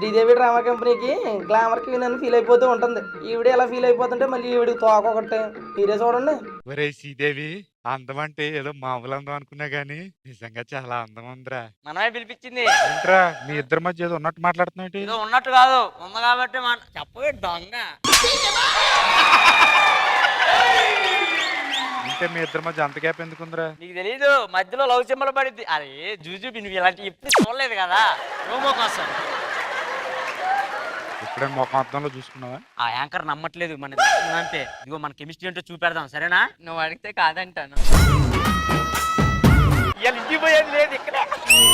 Sridevi drama కంపెనీకి glamour queen అని feel అయిపోతూ ఉంటుంది. ఈవిడ ఎలా ఫీల్ అయిపోతుంటే మళ్ళీ ఈవిడికి తోక ఒకటే. మీరే చూడండి. ఒరే శ్రీదేవి, అందం అంటే ఏదో మామూలు అందం అనుకున్నా గానీ నిజంగా చాలా అందం ఉందిరా. మనమే పిలిపించింది. ఏంట్రా మీ ఇద్దరి మధ్య ఏదో ఉన్నట్టు మాట్లాడుతున్నావు? ఏదో ఉన్నట్టు కాదు, ఉంది కాబట్టి చెప్పవే దొంగ. అంటే మీ ఇద్దరి మధ్య అంత గ్యాప్ ఎందుకుందిరా? నీకు తెలీదు, మధ్యలో లవ్ సింబల్ పడింది. అరే జూజు నువ్వు ఇలాంటి ఎప్పుడు చూడలేదు కదా, రోమో కోసం. ఇప్పుడే మొఖం అర్థంలో చూసుకున్నావా? ఆ యాంకర్ నమ్మట్లేదు మన అంటే. ఇదిగో మన కెమిస్ట్రీ ఏంటో చూపెడదాం, సరేనా? నువ్వు అడిగితే కాదంటాను. ఇంటిపోయేది లేదు ఇక్కడ.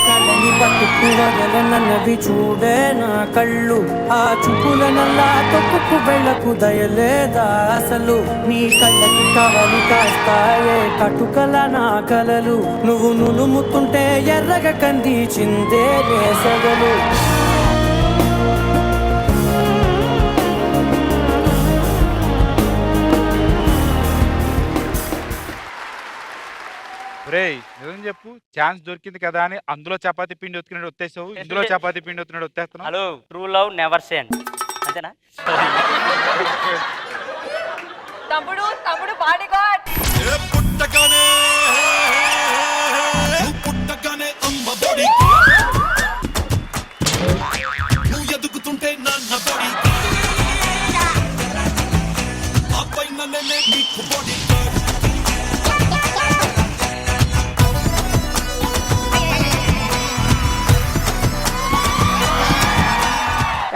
కళ్ళని పట్టుకువదలనన్నవి చూడే నా కళ్ళు, ఆ చూపుల నల్లా తొక్కుకు వెళ్ళకు దయలేదా అసలు, నీ కళ్ళకి కవలి కాస్తాయే కటుకల నా కలలు, నువ్వు నులుముతుంటే ఎర్రగ కంది చిందే వేసగలు. రేయ్ నిజం చెప్పు, ఛాన్స్ దొరికింది కదా అని అందులో చపాతీ పిండి ఒత్తినాడు వచ్చేసావు, ఇందులో చపాతీ పిండి ఒత్తినాడు వచ్చేస్తున్నావు. Hello, true love never send, అంతేనా? తమ్ముడు తమ్ముడు బాడీ గార్డ్. పుట్టగానే అమ్మ బడి నువ్వు ఎదుగుతుంటే నాన్న బడి ఆ పైన నీకు బడి.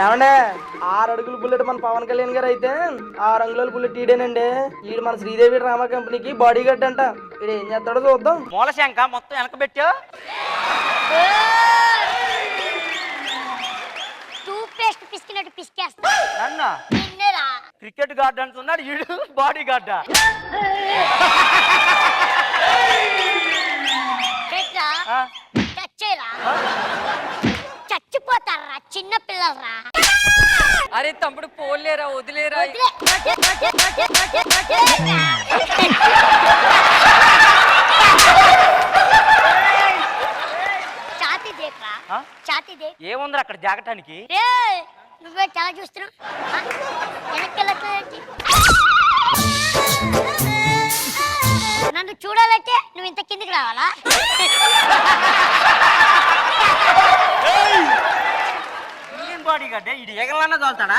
ఏమండే 6 అడుగుల బుల్లెట్ మన పవన్ కళ్యాణ్ గారు అయితే 6 అంగుళాల బుల్లెట్ ఈడేనండి. ఈడు మన శ్రీదేవి డ్రామా కంపెనీకి బాడీ గార్డ్ అంట. ఈడు ఏం చేస్తాడో చూద్దాం. మూలశంక మొత్తం వెనక పెట్టా. టూత్పేస్ట్ పిసికినట్టు పిసికేస్తా. నన్ను నిన్నేరా క్రికెట్ గార్డ్ అంటున్నాడు, ఈడు బాడీ గార్డా? చచ్చేరా, చచ్చిపోతారా చిన్న పిల్లలరా. అరే తమ్ముడు పోలేరా, వదిలేరా. ఛాతీ దేకరా, ఛాతీ దే. ఏముందిరా అక్కడ జాగటానికి? నువ్వే చాలా చూస్తున్నావు, వెనక్కి వెళ్ళట్లేదేంటి? నన్ను చూడాలంటే నువ్వు ఇంత కిందికి రావాలా? బాడీ గార్డ్ ఇది ఎగలన్నా తోలుతాడా?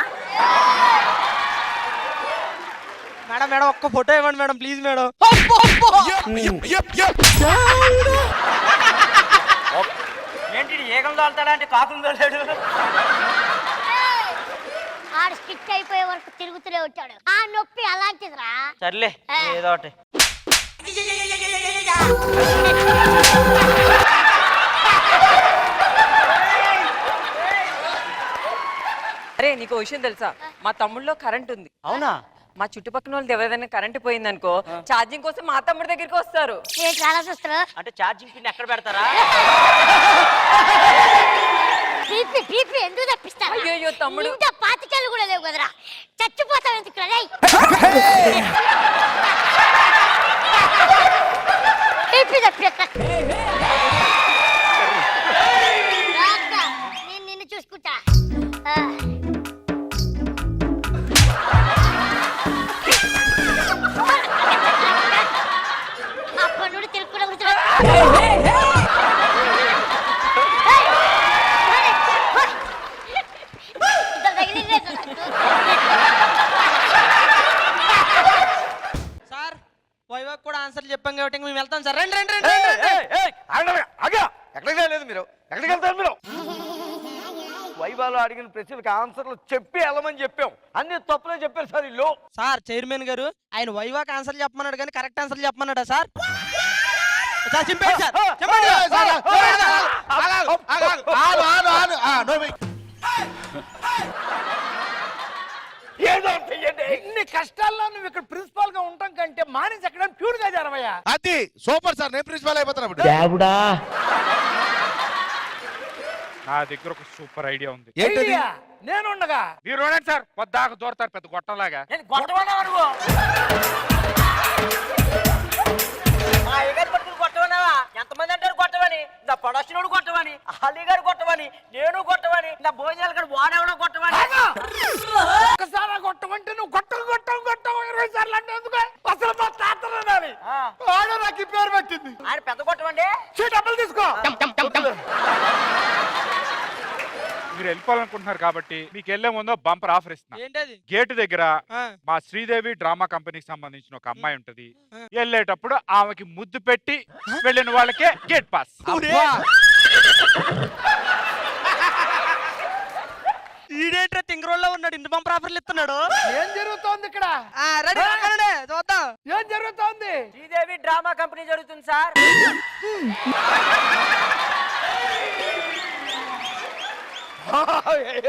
మేడం మేడం ఒక్క ఫోటో ఇవ్వండి మేడం, ప్లీజ్ మేడం. ఏంటి ఏగలు తోలుతాడా అంటే కాకులు తోలాడు. ఆడు స్కిట్ అయిపోయే వరకు తిరుగుతూనే ఉంటాడు. ఆ నొప్పి అలాంటిదిరా. సర్లే ఏదో ఒకటి. అరే నీకు విషయం తెలుసా, మా తమ్ముళ్ళలో కరెంట్ ఉంది. అవునా? మా చుట్టుపక్కల వాళ్ళు ఎవరైనా కరెంట్ పోయిందనుకో ఛార్జింగ్ కోసం మా తమ్ముడి దగ్గరికి వస్తారు. ఏంటి అలా చూస్తున్నా? అంటే ఛార్జింగ్ పిన్ ఎక్కడ పెడతారా? పీపీ ఎందుకు తప్పిస్తారు? అయ్యో తమ్ముడు, ఇంత పాతికేళ్ళు కూడా లేవు కదరా, చచ్చిపోతావు ఎందుకు? పీపీ తప్పి నేను నిన్ను చూసుకుంటా. అప్పటి నుండి తెలుసుకున్న సార్ వైవాగ్ కూడా ఆన్సర్ చెప్పాం కాబట్టి మేము వెళ్తాం సార్. రండి రండి రండి. ఎక్కడికి వెళ్ళలేదు మీరు, ఎక్కడికి వెళ్తారు మీరు? వైభాలో అడిగిన ప్రశ్నలకు ఆన్సర్లు చెప్పి వెళ్ళమని చెప్పాం, అన్ని తప్పులే చెప్పారు సార్ ఇల్లు. సార్ చైర్మన్ గారు ఆయన వైవాగ్ ఆన్సర్ చెప్పమన్నాడు కానీ కరెక్ట్ ఆన్సర్ చెప్పమన్నాడా సార్? సార్ చింపేయండి సార్, చెప్పండి ఇన్ని కష్టాల్లో నువ్వు ఇక్కడ ప్రిన్సిపాల్ గా ఉంటాం కంటే మానేసి ఎక్కడ ప్యూర్ గా జరవయ్యా. అది సూపర్ సార్, నేను ప్రిన్సిపాల్ అయిపోతాను. నా దగ్గర ఒక సూపర్ ఐడియా ఉంది. ఐడియా నేనుండగా మీరు చూడండి సార్, పొద్దాక దూరతారు పెద్ద గొట్టంలాగా. నేను గొట్టమన్నావా నువ్వు? మా ఎగర్ పట్టుకుని కొట్టమన్నావా? ఎంతమంది అంటారు కొట్టమని? నా ప్రొడక్షన్ కొట్టమని, అలీ గారు కొట్టమని, నేను కొట్టమని, నా భోజనాలు కూడా వాడేవడం కొట్టమని. ఒకసారి కొట్టమంటే నువ్వు కొట్టం 20 సార్లు అంటే ఎందుకు? అసలు మా తాతలు అనాలి. వాడు నాకు ఈ పేరు పెట్టింది. ఆయన పెద్ద కొట్టమండి. డబ్బులు తీసుకో. మీరు వెళ్ళిపోవాలనుకుంటున్నారు కాబట్టి మీకు వెళ్లే ముందు బంపర్ ఆఫర్ ఇస్తున్నా. ఏంటది? గేట్ దగ్గర మా శ్రీదేవి డ్రామా కంపెనీకి సంబంధించిన ఒక అమ్మాయి ఉంటది. వెళ్ళేటప్పుడు ఆమెకి ముద్దు పెట్టి వెళ్ళిన వాళ్ళకే గేట్ పాస్. ఈడేట్రా తింగరోళ్ళలో ఉన్నాడు, ఇంటి బంపర్ ఆఫర్లు ఇస్తున్నాడు. ఏం జరుగుతోంది ఇక్కడ? చూద్దాం ఏం జరుగుతోంది? శ్రీదేవి డ్రామా కంపెనీ జరుగుతుంది సార్.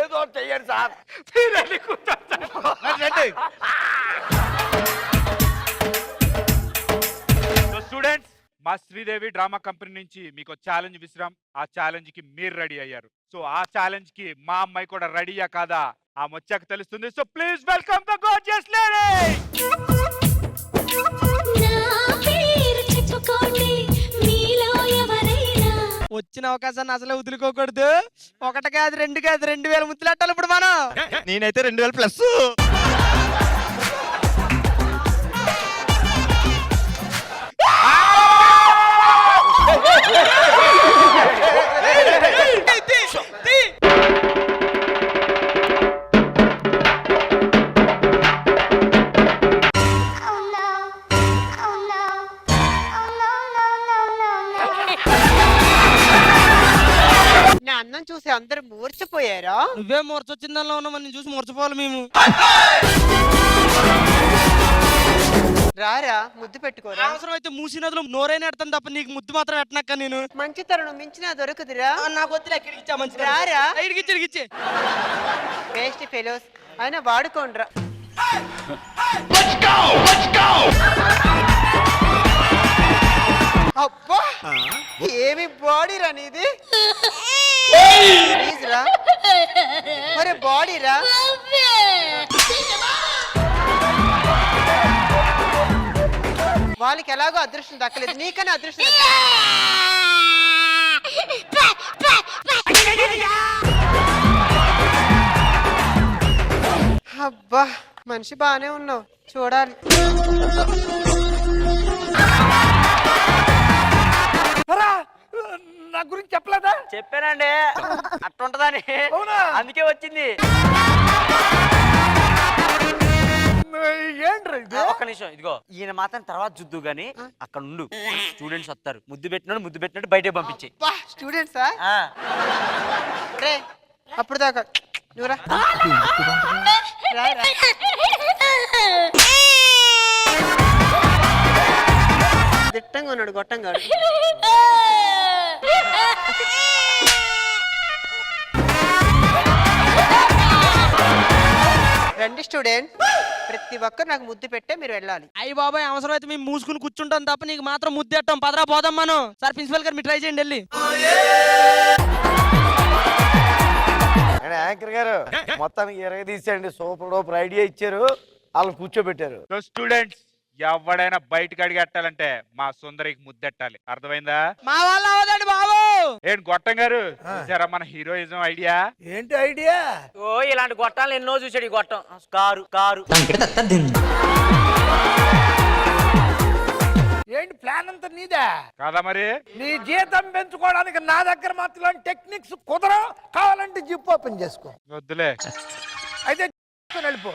ఏదో చెయ్యండి సార్. స్టూడెంట్స్, మా శ్రీదేవి డ్రామా కంపెనీ నుంచి మీకు ఛాలెంజ్ విసిరాం. ఆ ఛాలెంజ్ కి మీరు రెడీ అయ్యారు. సో ఆ ఛాలెంజ్ కి మా అమ్మాయి కూడా రెడీయా కాదా ఆ వచ్చాక తెలుస్తుంది. So please welcome the gorgeous lady. వచ్చిన అవకాశాన్ని అసలే వదులుకోకూడదు. 1 కాదు 2 కాదు 2000 ముద్దులు అట్టాలి ఇప్పుడు మనం. నేనైతే 2000 ప్లస్. నా అందం చూసి అందరు మూర్చిపోయారా? నువ్వే మూర్చొచ్చిందాలో ఉన్నావు, మనం చూసి మూర్చపోవాలి మేము. రారా ముద్దు పెట్టుకోరా. అవసరం అయితే మూసి నదిలో నోరైనా ఎడతాను తప్ప నీకు ముద్దు మాత్రం ఎట్టనక్క నేను. మంచి తరుణం మించినా దొరకదురా. నాకు వద్దులే, ఎక్కడికి ఇచ్చా మంచి రారా. ఇడికిచ్చే వేస్ట్ ఫెలోస్ అయినా వాడుకోండ్రా. అబ్బా ఏమి బాడీ రా నీది. ప్లీజ్ రా. మరి బాడీ రా. వాళ్ళకి ఎలాగో అదృష్టం దక్కలేదు, నీకన్నా అదృష్టం అబ్బా మనిషి బానే ఉన్నావు, చూడాలి. నా గురించి చెప్పలేదా? చెప్పానండి అట్టుంటదని, అందుకే వచ్చింది. ఏంట్రా ఒక్క నిమిషం, ఇదిగో ఈయన మాత్రం తర్వాత చూద్దు గాని అక్కడ ఉండు. స్టూడెంట్స్ వస్తారు, ముద్దు పెట్టినట్టు బయటే పంపించే. స్టూడెంట్సా? రే అప్పుడు దాకా నువ్వురా. దిట్టంగా ఉన్నాడు గొట్టంగాడు. రండి స్టూడెంట్, ప్రతి ఒక్కరు నాకు ముద్దు పెట్టే మీరు వెళ్ళాలి. అయ్యి బాబాయ్, అవసరం అయితే మేము మూసుకుని కూర్చుంటాం తప్ప నీకు మాత్రం ముద్దు పెట్టాం. పదరా పోదాం మనం. సార్ ప్రిన్సిపల్ గారు మీరు ట్రై చేయండి వెళ్ళి. యాంకర్ గారు మొత్తానికి 20 తీసేయండి. సూపర్ డూపర్ ఐడియా ఇచ్చారు, వాళ్ళు కూర్చోబెట్టారు. సో స్టూడెంట్స్, ఎవడైనా బయటకు అడిగెట్టాలంటే మా సుందరికి ముద్దెట్టాలి. అర్థమైందా? మా వాళ్ళ అవదండి బాబు. ఏంటి గొట్టం గారు, చూసారా మన హీరోయిజం ఐడియా? ఏంటి ఐడియా? ఓ ఇలాంటి గొట్టాలు ఎన్నో చూసాడు. ఈ గొట్టం కారు ఏంటి ప్లాన్ అంతా నీదా కాదా? మరి నీ జీతం పెంచుకోవడానికి నా దగ్గర మాత్రం టెక్నిక్స్ కుదరవు. కావాలంటే జిప్ ఓపెన్ చేసుకో. వద్దులే. అయితే వెళ్ళిపో.